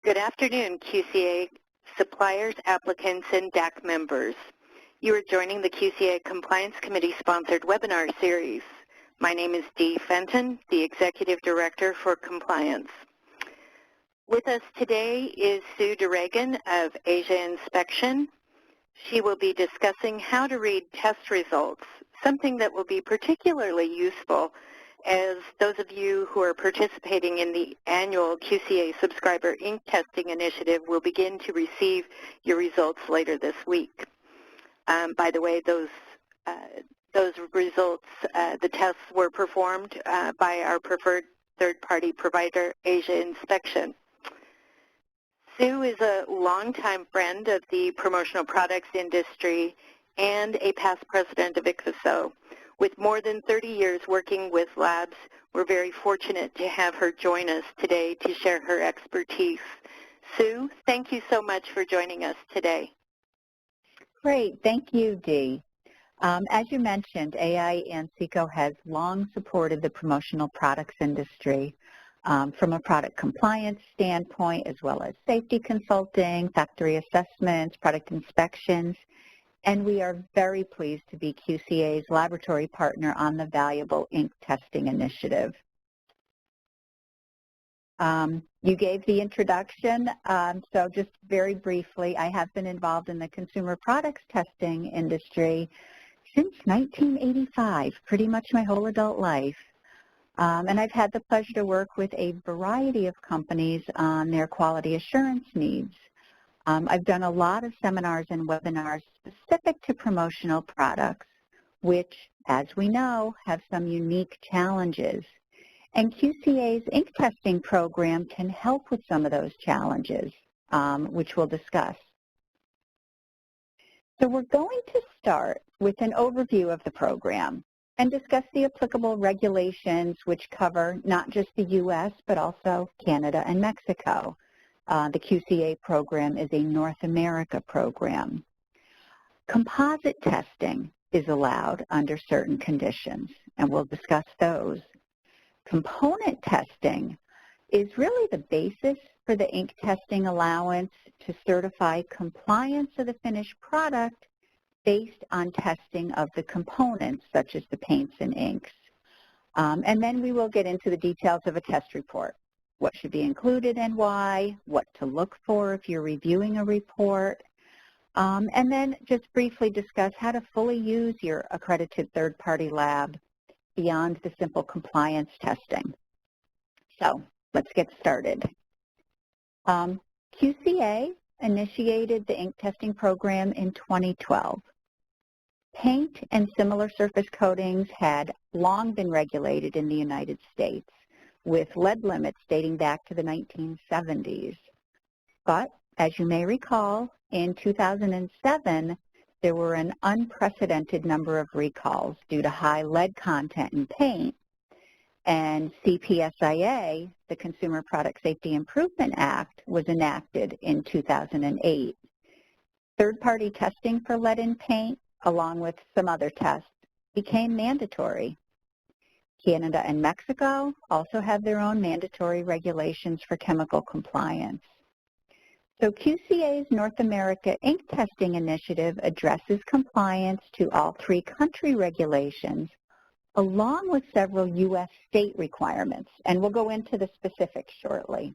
Good afternoon, QCA suppliers, applicants, and DAC members. You are joining the QCA Compliance Committee-sponsored webinar series. My name is Dee Fenton, the Executive Director for Compliance. With us today is Sue DeRagon of Asia Inspection. She will be discussing how to read test results, something that will be particularly useful as those of you who are participating in the annual QCA Subscriber Ink Testing Initiative will begin to receive your results later this week. By the way, those results, the tests were performed by our preferred third-party provider, Asia Inspection. Sue is a longtime friend of the promotional products industry and a past president of ICPHSO. With more than 30 years working with labs, we're very fortunate to have her join us today to share her expertise. Sue, thank you so much for joining us today. Great. Thank you, Dee. As you mentioned, AI and SECO has long supported the promotional products industry from a product compliance standpoint, as well as safety consulting, factory assessments, product inspections. And we are very pleased to be QCA's laboratory partner on the valuable ink testing initiative. You gave the introduction, so just very briefly, I have been involved in the consumer products testing industry since 1985, pretty much my whole adult life. And I've had the pleasure to work with a variety of companies on their quality assurance needs. I've done a lot of seminars and webinars specific to promotional products, which, as we know, have some unique challenges. And QCA's ink testing program can help with some of those challenges, which we'll discuss. So we're going to start with an overview of the program and discuss the applicable regulations which cover not just the U.S., but also Canada and Mexico. The QCA program is a North America program. Composite testing is allowed under certain conditions, and we'll discuss those. Component testing is really the basis for the ink testing allowance to certify compliance of the finished product based on testing of the components, such as the paints and inks. And then we will get into the details of a test report. What should be included and why, what to look for if you're reviewing a report, and then just briefly discuss how to fully use your accredited third-party lab beyond the simple compliance testing. So let's get started. QCA initiated the ink testing program in 2012. Paint and similar surface coatings had long been regulated in the United States, with lead limits dating back to the 1970s. But, as you may recall, in 2007, there were an unprecedented number of recalls due to high lead content in paint, and CPSIA, the Consumer Product Safety Improvement Act, was enacted in 2008. Third-party testing for lead in paint, along with some other tests, became mandatory. Canada and Mexico also have their own mandatory regulations for chemical compliance. So QCA's North America Ink Testing Initiative addresses compliance to all three country regulations, along with several U.S. state requirements, and we'll go into the specifics shortly.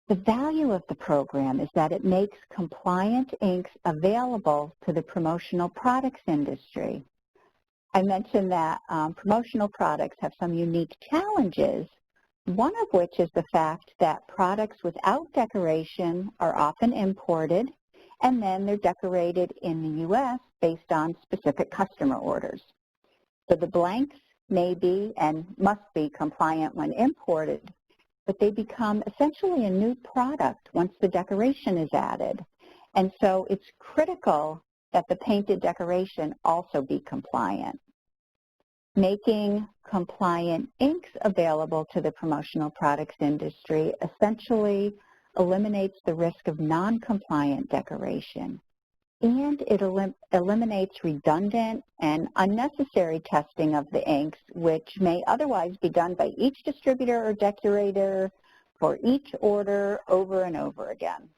The value of the program is that it makes compliant inks available to the promotional products industry. I mentioned that promotional products have some unique challenges, one of which is the fact that products without decoration are often imported, and then they're decorated in the U.S. based on specific customer orders. So the blanks may be and must be compliant when imported, but they become essentially a new product once the decoration is added. And so it's critical that the painted decoration also be compliant. Making compliant inks available to the promotional products industry essentially eliminates the risk of non-compliant decoration, and it eliminates redundant and unnecessary testing of the inks, which may otherwise be done by each distributor or decorator for each order over and over again.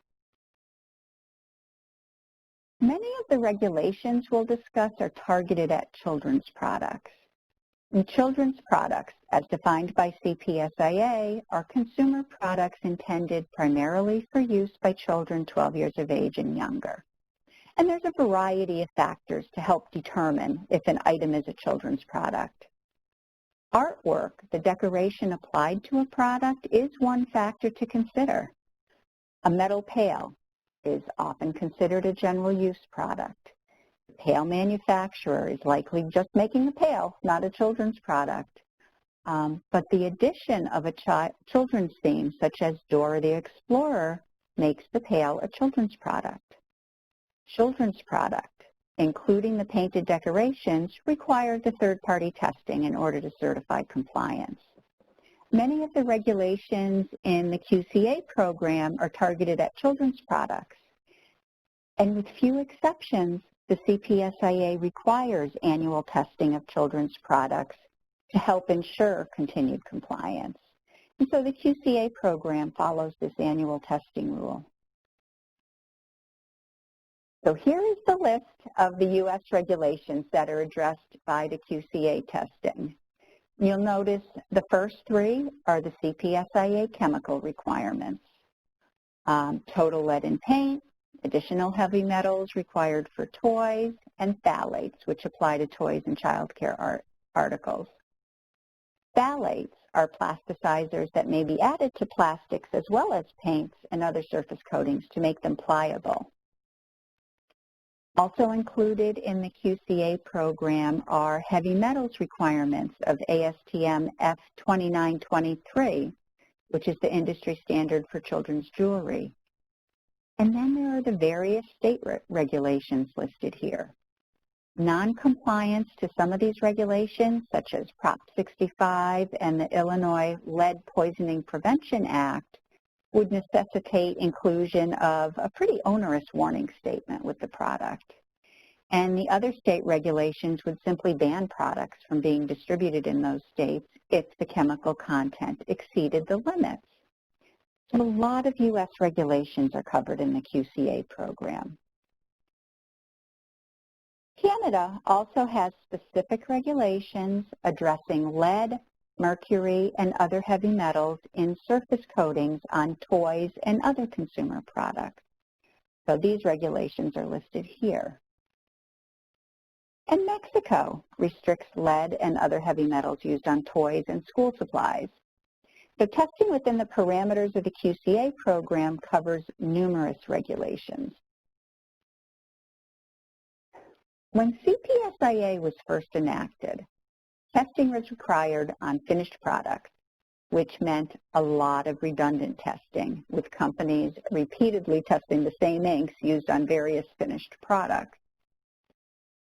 Many of the regulations we'll discuss are targeted at children's products. And children's products, as defined by CPSIA, are consumer products intended primarily for use by children 12 years of age and younger. And there's a variety of factors to help determine if an item is a children's product. Artwork, the decoration applied to a product, is one factor to consider. A metal pail is often considered a general use product. The pail manufacturer is likely just making a pail, not a children's product. But the addition of a children's theme, such as Dora the Explorer, makes the pail a children's product. Children's product, including the painted decorations, require the third-party testing in order to certify compliance. Many of the regulations in the QCA program are targeted at children's products. And with few exceptions, the CPSIA requires annual testing of children's products to help ensure continued compliance. And so the QCA program follows this annual testing rule. So here is the list of the U.S. regulations that are addressed by the QCA testing. You'll notice the first three are the CPSIA chemical requirements. Total lead in paint, additional heavy metals required for toys, and phthalates, which apply to toys and child care articles. Phthalates are plasticizers that may be added to plastics as well as paints and other surface coatings to make them pliable. Also included in the QCA program are heavy metals requirements of ASTM F2923, which is the industry standard for children's jewelry. And then there are the various state regulations listed here. Non-compliance to some of these regulations, such as Prop 65 and the Illinois Lead Poisoning Prevention Act, would necessitate inclusion of a pretty onerous warning statement with the product. And the other state regulations would simply ban products from being distributed in those states if the chemical content exceeded the limits. So a lot of U.S. regulations are covered in the QCA program. Canada also has specific regulations addressing lead, mercury, and other heavy metals in surface coatings on toys and other consumer products. So these regulations are listed here. And Mexico restricts lead and other heavy metals used on toys and school supplies. So testing within the parameters of the QCA program covers numerous regulations. When CPSIA was first enacted, testing was required on finished products, which meant a lot of redundant testing, with companies repeatedly testing the same inks used on various finished products.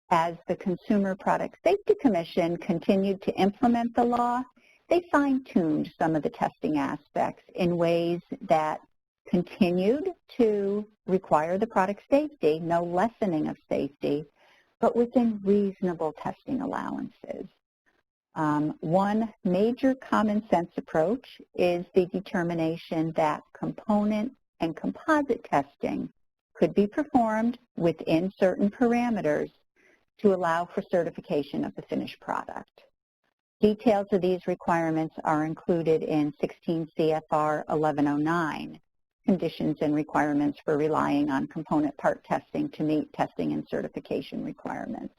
As the Consumer Product Safety Commission continued to implement the law, they fine-tuned some of the testing aspects in ways that continued to require the product safety, no lessening of safety, but within reasonable testing allowances. One major common sense approach is the determination that component and composite testing could be performed within certain parameters to allow for certification of the finished product. Details of these requirements are included in 16 CFR 1109, conditions and requirements for relying on component part testing to meet testing and certification requirements.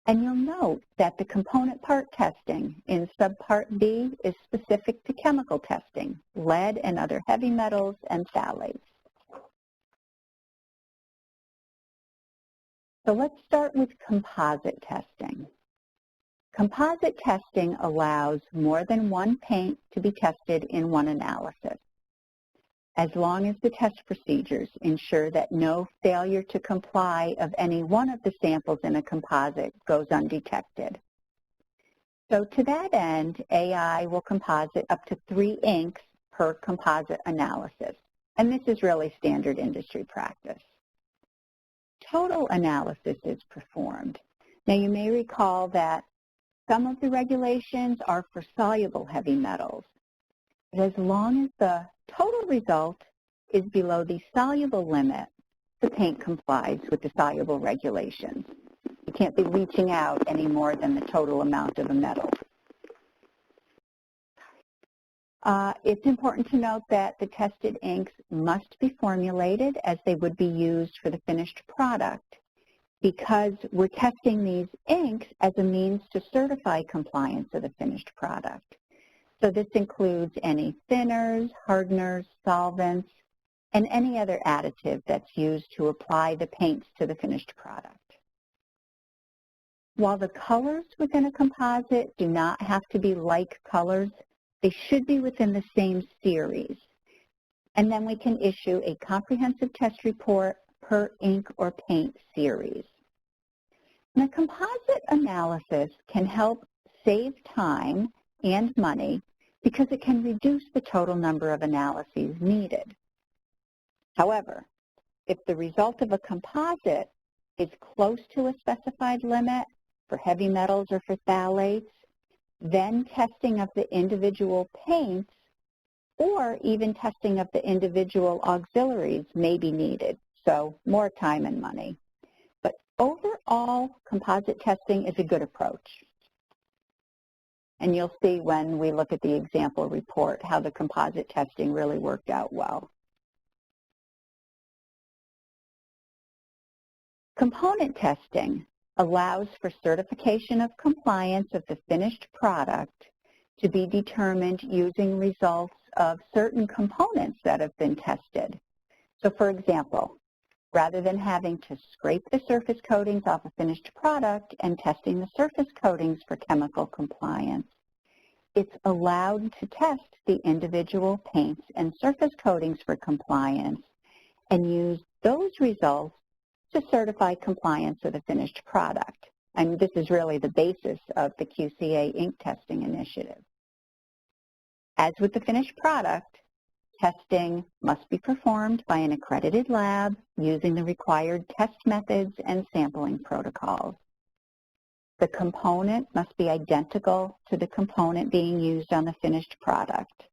And you'll note that the component part testing in subpart B is specific to chemical testing, lead and other heavy metals, and phthalates. So let's start with composite testing. Composite testing allows more than one paint to be tested in one analysis, as long as the test procedures ensure that no failure to comply of any one of the samples in a composite goes undetected. So to that end, AI will composite up to 3 inks per composite analysis, and this is really standard industry practice. Total analysis is performed. Now you may recall that some of the regulations are for soluble heavy metals. But as long as the total result is below the soluble limit, the paint complies with the soluble regulations. You can't be leaching out any more than the total amount of a metal. It's important to note that the tested inks must be formulated as they would be used for the finished product, because we're testing these inks as a means to certify compliance of the finished product. So this includes any thinners, hardeners, solvents, and any other additive that's used to apply the paints to the finished product. While the colors within a composite do not have to be like colors, they should be within the same series. And then we can issue a comprehensive test report per ink or paint series. And a composite analysis can help save time and money because it can reduce the total number of analyses needed. However, if the result of a composite is close to a specified limit for heavy metals or for phthalates, then testing of the individual paints or even testing of the individual auxiliaries may be needed, so more time and money. But overall, composite testing is a good approach. And you'll see when we look at the example report how the composite testing really worked out well. Component testing allows for certification of compliance of the finished product to be determined using results of certain components that have been tested. So for example, rather than having to scrape the surface coatings off a finished product and testing the surface coatings for chemical compliance, it's allowed to test the individual paints and surface coatings for compliance and use those results to certify compliance of the finished product. And this is really the basis of the QCA ink testing initiative. As with the finished product, testing must be performed by an accredited lab using the required test methods and sampling protocols. The component must be identical to the component being used on the finished product.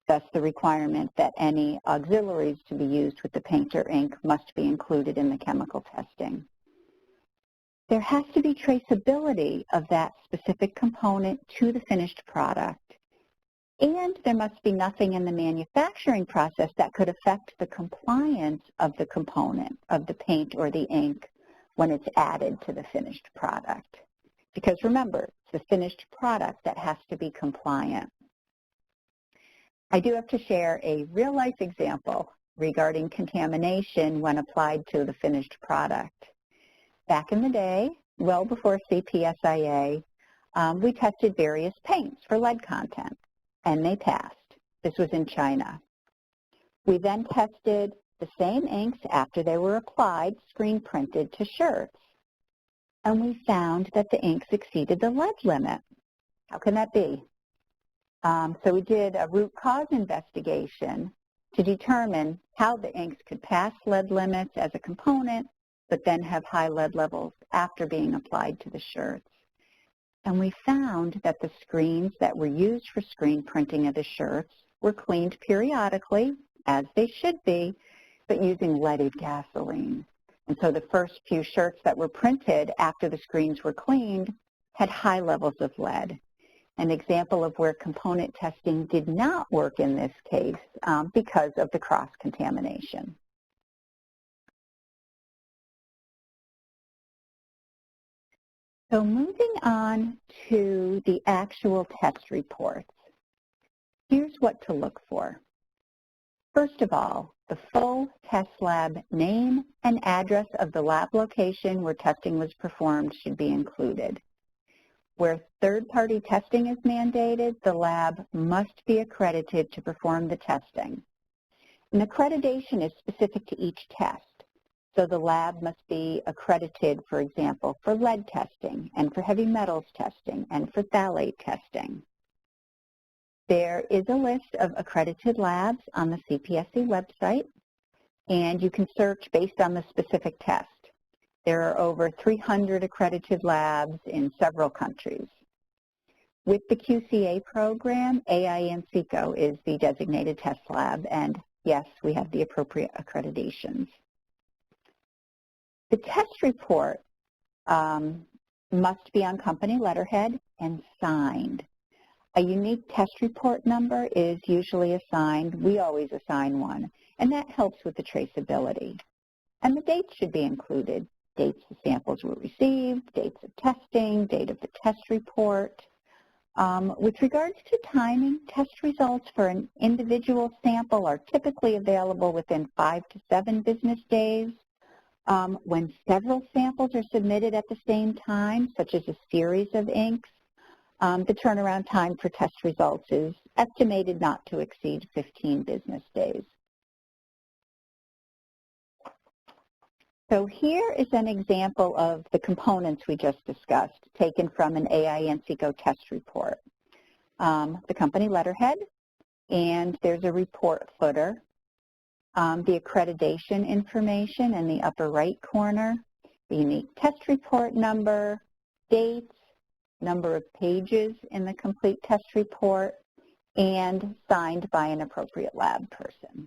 Thus, the requirement that any auxiliaries to be used with the paint or ink must be included in the chemical testing. There has to be traceability of that specific component to the finished product. And there must be nothing in the manufacturing process that could affect the compliance of the component of the paint or the ink when it's added to the finished product. Because remember, it's the finished product that has to be compliant. I do have to share a real-life example regarding contamination when applied to the finished product. Back in the day, well before CPSIA, we tested various paints for lead content, and they passed. This was in China. We then tested the same inks after they were applied, screen printed to shirts, and we found that the inks exceeded the lead limit. How can that be? So we did a root cause investigation to determine how the inks could pass lead limits as a component, but then have high lead levels after being applied to the shirts. And we found that the screens that were used for screen printing of the shirts were cleaned periodically, as they should be, but using leaded gasoline. And so the first few shirts that were printed after the screens were cleaned had high levels of lead. An example of where component testing did not work in this case because of the cross-contamination. So moving on to the actual test reports, here's what to look for. First of all, the full test lab name and address of the lab location where testing was performed should be included. Where third-party testing is mandated, the lab must be accredited to perform the testing. And accreditation is specific to each test. So the lab must be accredited, for example, for lead testing and for heavy metals testing and for phthalate testing. There is a list of accredited labs on the CPSC website, and you can search based on the specific test. There are over 300 accredited labs in several countries. With the QCA program, AINCECO is the designated test lab, and yes, we have the appropriate accreditations. The test report must be on company letterhead and signed. A unique test report number is usually assigned. We always assign one, and that helps with the traceability. And the dates should be included. Dates the samples were received, dates of testing, date of the test report. With regards to timing, test results for an individual sample are typically available within 5 to 7 business days. When several samples are submitted at the same time, such as a series of inks, the turnaround time for test results is estimated not to exceed 15 business days. So here is an example of the components we just discussed, taken from an AINCECO test report. The company letterhead, and there's a report footer. The accreditation information in the upper right corner, the unique test report number, dates, number of pages in the complete test report, and signed by an appropriate lab person.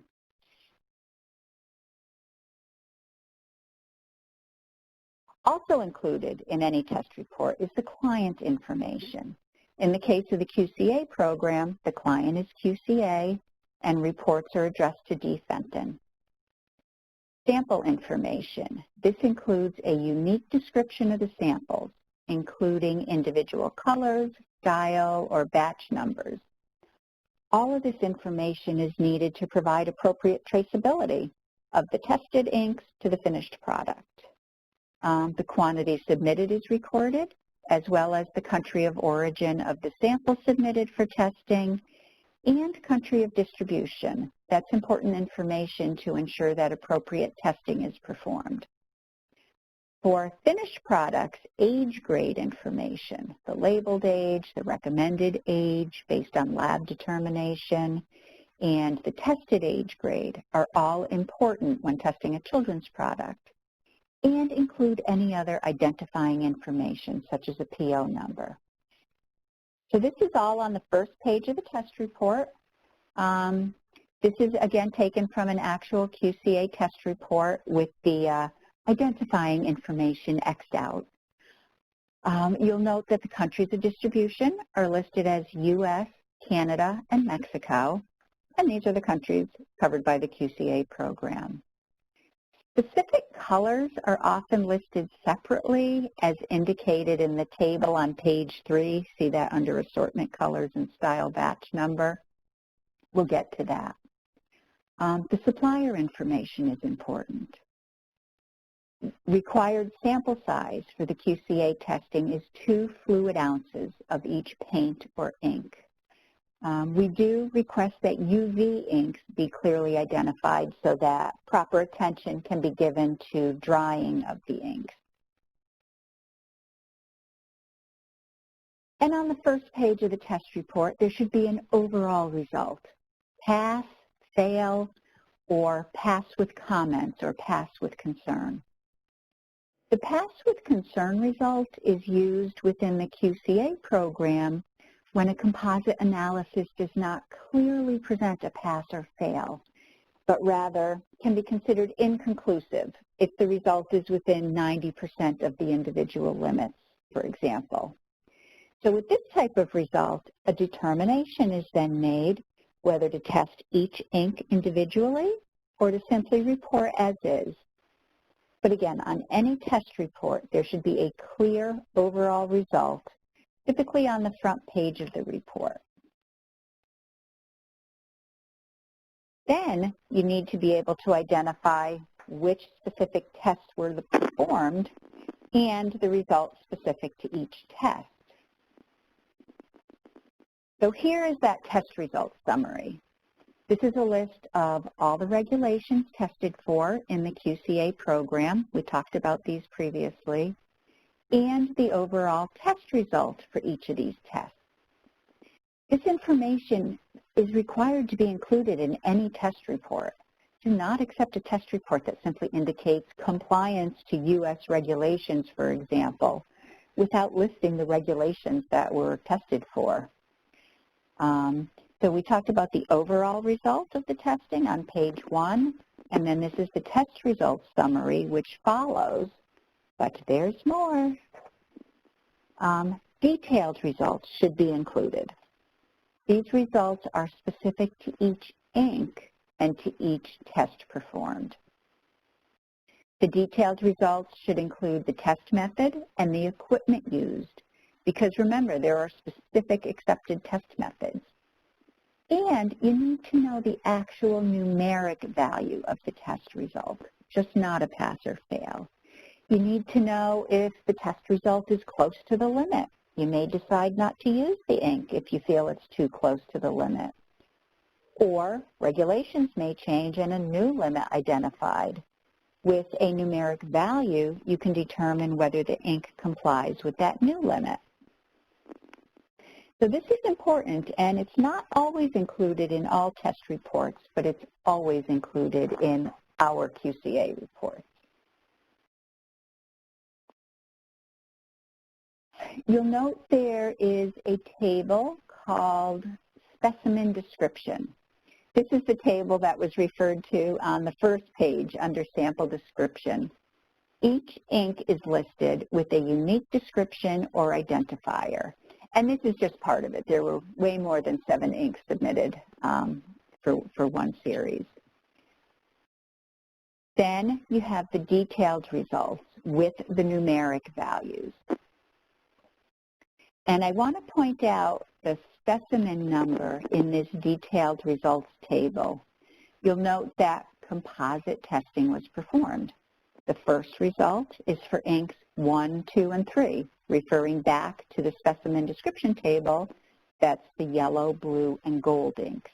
Also included in any test report is the client information. In the case of the QCA program, the client is QCA, and reports are addressed to D. Fenton. Sample information. This includes a unique description of the samples, including individual colors, style, or batch numbers. All of this information is needed to provide appropriate traceability of the tested inks to the finished product. The quantity submitted is recorded, as well as the country of origin of the sample submitted for testing and country of distribution. That's important information to ensure that appropriate testing is performed. For finished products, age grade information, the labeled age, the recommended age based on lab determination, and the tested age grade are all important when testing a children's product, and include any other identifying information, such as a PO number. So this is all on the first page of the test report. This is, again, taken from an actual QCA test report with the identifying information X'd out. You'll note that the countries of distribution are listed as U.S., Canada, and Mexico, and these are the countries covered by the QCA program. Specific colors are often listed separately as indicated in the table on page 3. See that under assortment colors and style batch number. We'll get to that. The supplier information is important. Required sample size for the QCA testing is 2 fluid ounces of each paint or ink. We do request that UV inks be clearly identified so that proper attention can be given to drying of the inks. And on the first page of the test report, there should be an overall result: pass, fail, or pass with comments, or pass with concern. The pass with concern result is used within the QCA program when a composite analysis does not clearly present a pass or fail, but rather can be considered inconclusive if the result is within 90% of the individual limits, for example. So with this type of result, a determination is then made whether to test each ink individually or to simply report as is. But again, on any test report, there should be a clear overall result, typically on the front page of the report. Then you need to be able to identify which specific tests were performed and the results specific to each test. So here is that test results summary. This is a list of all the regulations tested for in the QCA program. We talked about these previously. And the overall test result for each of these tests. This information is required to be included in any test report. Do not accept a test report that simply indicates compliance to U.S. regulations, for example. without listing the regulations that were tested for. So we talked about the overall result of the testing on page 1, and then this is the test results summary, which follows, but there's more. Detailed results should be included. These results are specific to each ink and to each test performed. The detailed results should include the test method and the equipment used, because remember, there are specific accepted test methods. And you need to know the actual numeric value of the test result, just not a pass or fail. You need to know if the test result is close to the limit. You may decide not to use the ink if you feel it's too close to the limit. Or regulations may change and a new limit identified. With a numeric value, you can determine whether the ink complies with that new limit. So this is important, and it's not always included in all test reports, but it's always included in our QCA reports. You'll note there is a table called specimen description. This is the table that was referred to on the first page under sample description. Each ink is listed with a unique description or identifier. And this is just part of it. There were way more than 7 inks submitted for one series. Then you have the detailed results with the numeric values. And I want to point out the specimen number in this detailed results table. You'll note that composite testing was performed. The first result is for inks 1, 2, and 3, referring back to the specimen description table. That's the yellow, blue, and gold inks.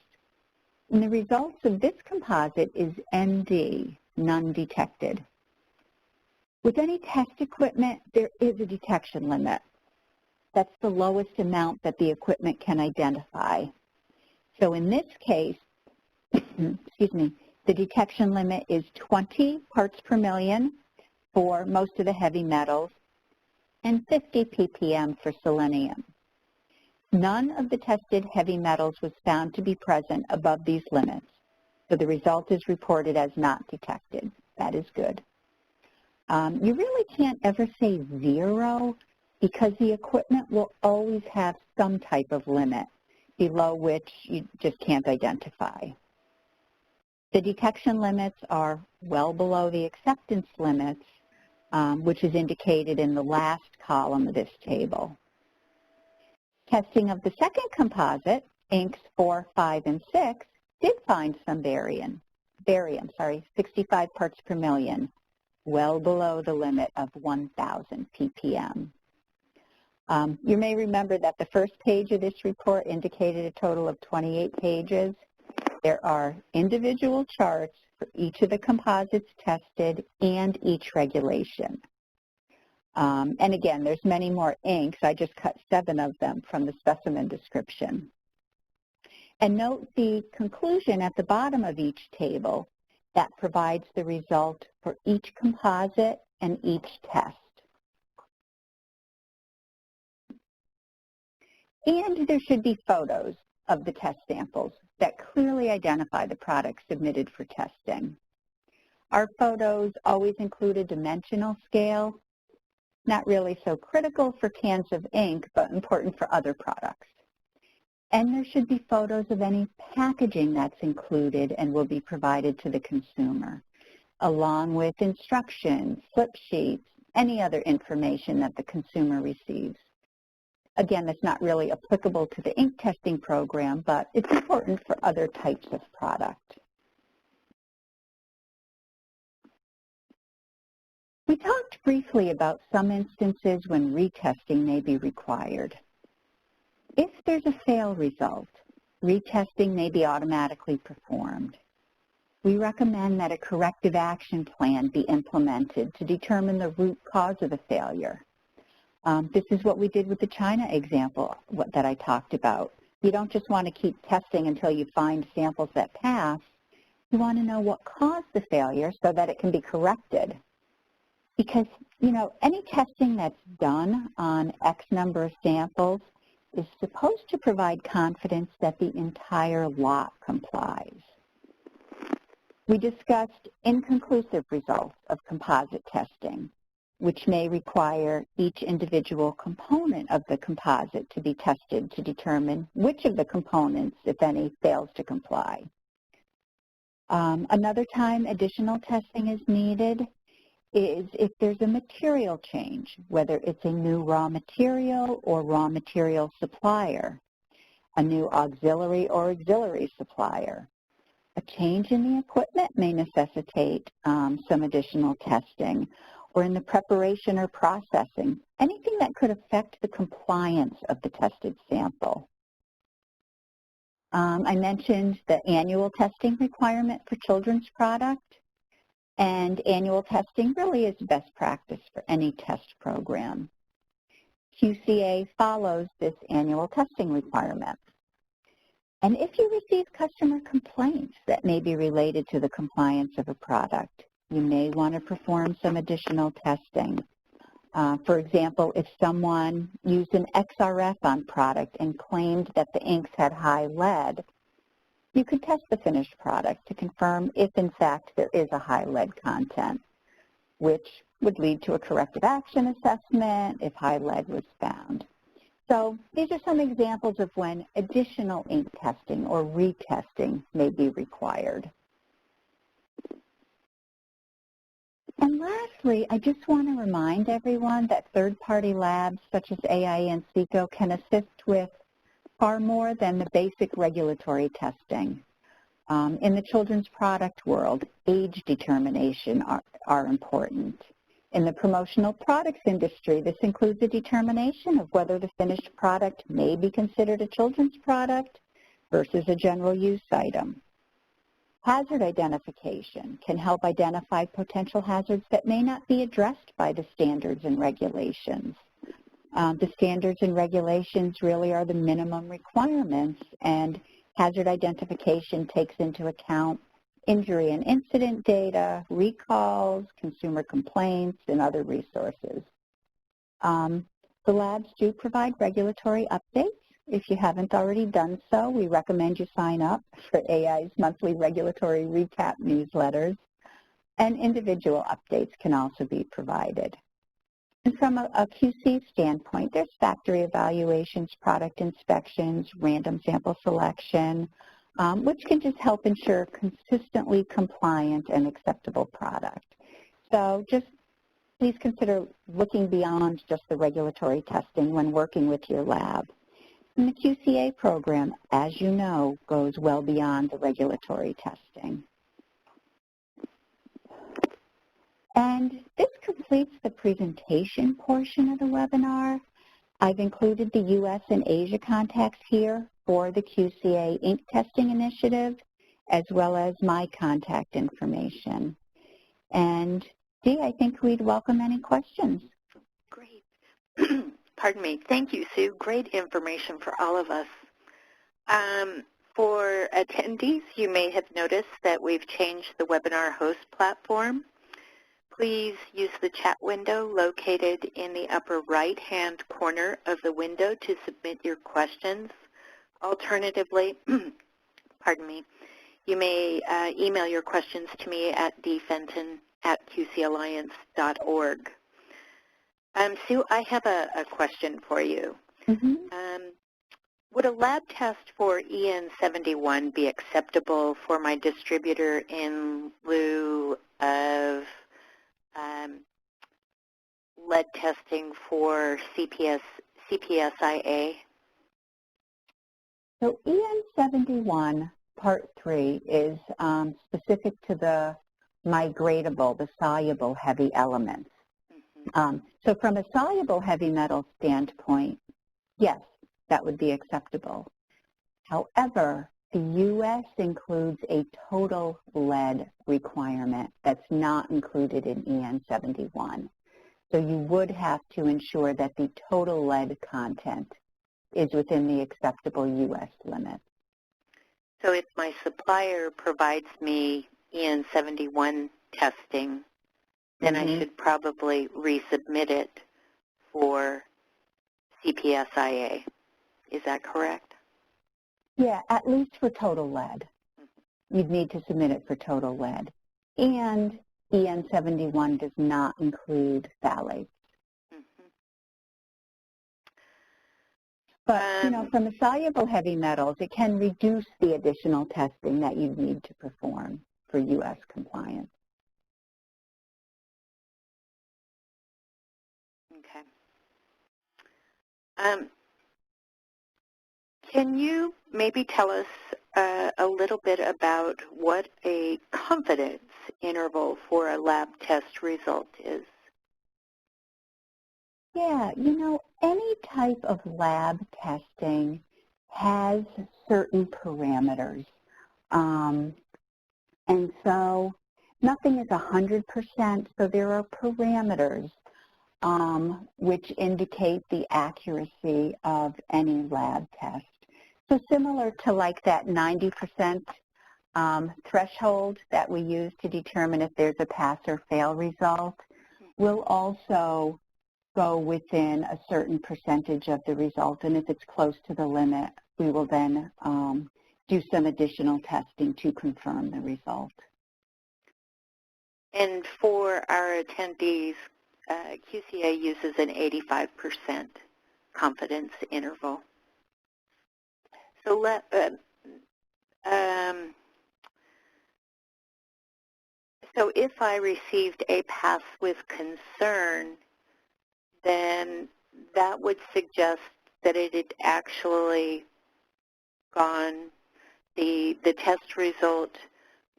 And the results of this composite is ND, none detected. With any test equipment, there is a detection limit. That's the lowest amount that the equipment can identify. So in this case, excuse me, the detection limit is 20 parts per million for most of the heavy metals and 50 ppm for selenium. None of the tested heavy metals was found to be present above these limits, so the result is reported as not detected. That is good. You really can't ever say 0 because the equipment will always have some type of limit below which you just can't identify. The detection limits are well below the acceptance limits, which is indicated in the last column of this table. Testing of the second composite, inks 4, 5, and 6, did find some barium, 65 parts per million, well below the limit of 1,000 ppm. You may remember that the first page of this report indicated a total of 28 pages. There are individual charts for each of the composites tested and each regulation. And again, there's many more inks. I just cut 7 of them from the specimen description. And note the conclusion at the bottom of each table that provides the result for each composite and each test. And there should be photos of the test samples that clearly identify the products submitted for testing. Our photos always include a dimensional scale, not really so critical for cans of ink, but important for other products. And there should be photos of any packaging that's included and will be provided to the consumer, along with instructions, slip sheets, any other information that the consumer receives. Again, that's not really applicable to the ink testing program, but it's important for other types of product. We talked briefly about some instances when retesting may be required. If there's a fail result, retesting may be automatically performed. We recommend that a corrective action plan be implemented to determine the root cause of the failure. This is what we did with the China example that I talked about. You don't just want to keep testing until you find samples that pass. You want to know what caused the failure so that it can be corrected. because, you know, any testing that's done on X number of samples is supposed to provide confidence that the entire lot complies. We discussed inconclusive results of composite testing, which may require each individual component of the composite to be tested to determine which of the components, if any, fails to comply. Another time additional testing is needed is if there's a material change, whether it's a new raw material or raw material supplier, a new auxiliary or auxiliary supplier. A change in the equipment may necessitate some additional testing, or in the preparation or processing, anything that could affect the compliance of the tested sample. I mentioned the annual testing requirement for children's product, and annual testing really is best practice for any test program. QCA follows this annual testing requirement. And if you receive customer complaints that may be related to the compliance of a product, you may want to perform some additional testing. For example, if someone used an XRF on product and claimed that the inks had high lead, you could test the finished product to confirm if, in fact, there is a high lead content, which would lead to a corrective action assessment if high lead was found. So these are some examples of when additional ink testing or retesting may be required. And lastly, I just want to remind everyone that third-party labs such as AIE and SECO can assist with far more than the basic regulatory testing. In the children's product world, age determination are important. In the promotional products industry, this includes a determination of whether the finished product may be considered a children's product versus a general use item. Hazard identification can help identify potential hazards that may not be addressed by the standards and regulations. The standards and regulations really are the minimum requirements, and hazard identification takes into account injury and incident data, recalls, consumer complaints, and other resources. The labs do provide regulatory updates. If you haven't already done so, we recommend you sign up for AI's monthly regulatory recap newsletters, and individual updates can also be provided. And from a QC standpoint, there's factory evaluations, product inspections, random sample selection, which can just help ensure consistently compliant and acceptable product. So just please consider looking beyond just the regulatory testing when working with your lab. And the QCA program, as you know, goes well beyond the regulatory testing. And this completes the presentation portion of the webinar. I've included the U.S. and Asia contacts here for the QCA ink testing initiative, as well as my contact information. And Dee, I think we'd welcome any questions. Great. Pardon me. Thank you, Sue. Great information for all of us. For attendees, you may have noticed that we've changed the webinar host platform. Please use the chat window located in the upper right-hand corner of the window to submit your questions. Alternatively, pardon me, you may email your questions to me at dfenton@qcalliance.org. Sue, I have a question for you. Mm-hmm. Would a lab test for EN71 be acceptable for my distributor in lieu of lead testing for CPSIA? So EN71 Part 3 is specific to the migratable, the soluble heavy elements. Mm-hmm. So from a soluble heavy metal standpoint, yes, that would be acceptable. However, the U.S. includes a total lead requirement that's not included in EN71. So you would have to ensure that the total lead content is within the acceptable U.S. limit. So if my supplier provides me EN71 testing, then I should probably resubmit it for CPSIA. Is that correct? Yeah, at least for total lead. You'd need to submit it for total lead. And EN 71 does not include phthalates. But, you know, from the soluble heavy metals, it can reduce the additional testing that you need to perform for U.S. compliance. Okay. Can you maybe tell us a little bit about what a confidence interval for a lab test result is? Yeah, you know, any type of lab testing has certain parameters. And so nothing is 100%, so there are parameters which indicate the accuracy of any lab test. So similar to like that 90% threshold that we use to determine if there's a pass or fail result, we'll also go within a certain percentage of the result, and if it's close to the limit, we will then do some additional testing to confirm the result. And for our attendees, QCA uses an 85% confidence interval. So so if I received a pass with concern, then that would suggest that it had actually gone, the test result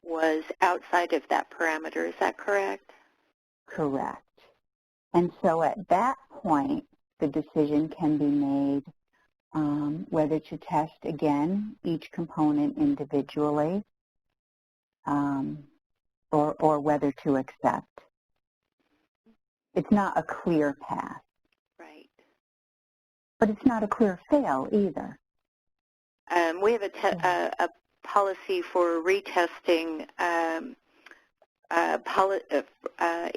was outside of that parameter. Is that correct? Correct. And so at that point, the decision can be made whether to test, again, each component individually or whether to accept. It's not a clear pass. Right. But it's not a clear fail either. We have a policy for retesting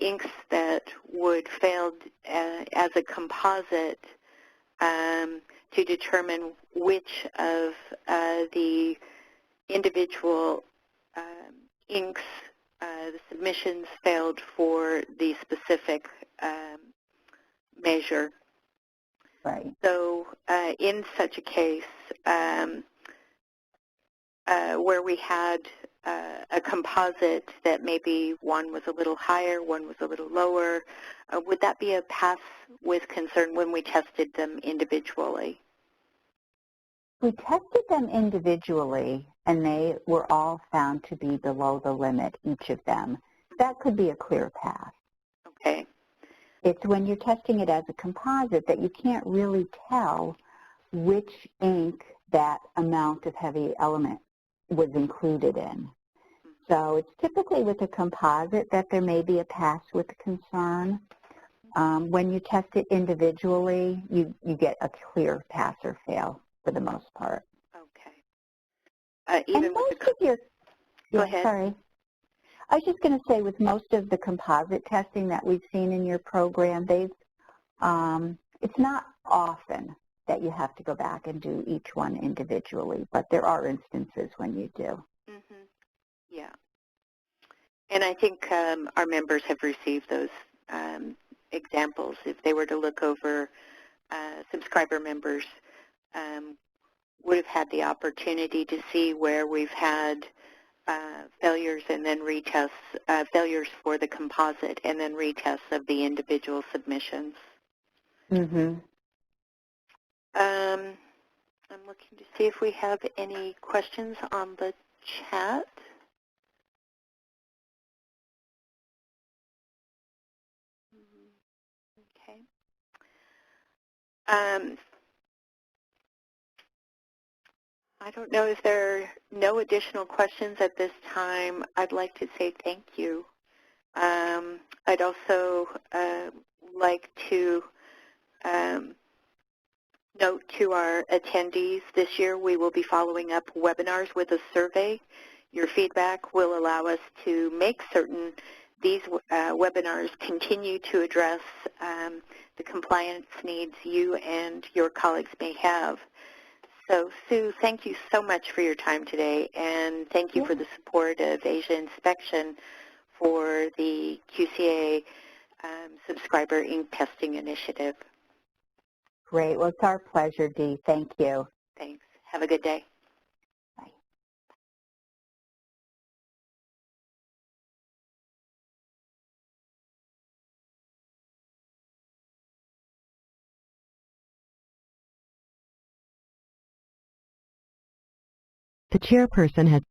inks that would fail as a composite to determine which of the individual inks the submissions failed for the specific measure. Right. So in such a case where we had a composite that maybe one was a little higher, one was a little lower, would that be a pass with concern when we tested them individually? We tested them individually, and they were all found to be below the limit, each of them. That could be a clear pass. Okay. It's when you're testing it as a composite that you can't really tell which ink that amount of heavy element was included in. So it's typically with a composite that there may be a pass with concern. When you test it individually, you get a clear pass or fail for the most part. Okay. Even and with most of your, Go ahead. Sorry. I was just going to say with most of the composite testing that we've seen in your program, it's not often that you have to go back and do each one individually, but there are instances when you do. Mm-hmm. Yeah. And I think our members have received those examples. If they were to look over, subscriber members would have had the opportunity to see where we've had failures and then retests, failures for the composite and then retests of the individual submissions. Mm-hmm. I'm looking to see if we have any questions on the chat. Okay. I don't know if there are no additional questions at this time. I'd like to say thank you. I'd also like to note to our attendees this year we will be following up webinars with a survey. Your feedback will allow us to make certain these webinars continue to address the compliance needs you and your colleagues may have. So, Sue, thank you so much for your time today, and thank you for the support of Asia Inspection for the QCA Subscriber Ink Testing Initiative. Great. Well, it's our pleasure, Dee. Thank you. Thanks. Have a good day. Bye. The chairperson has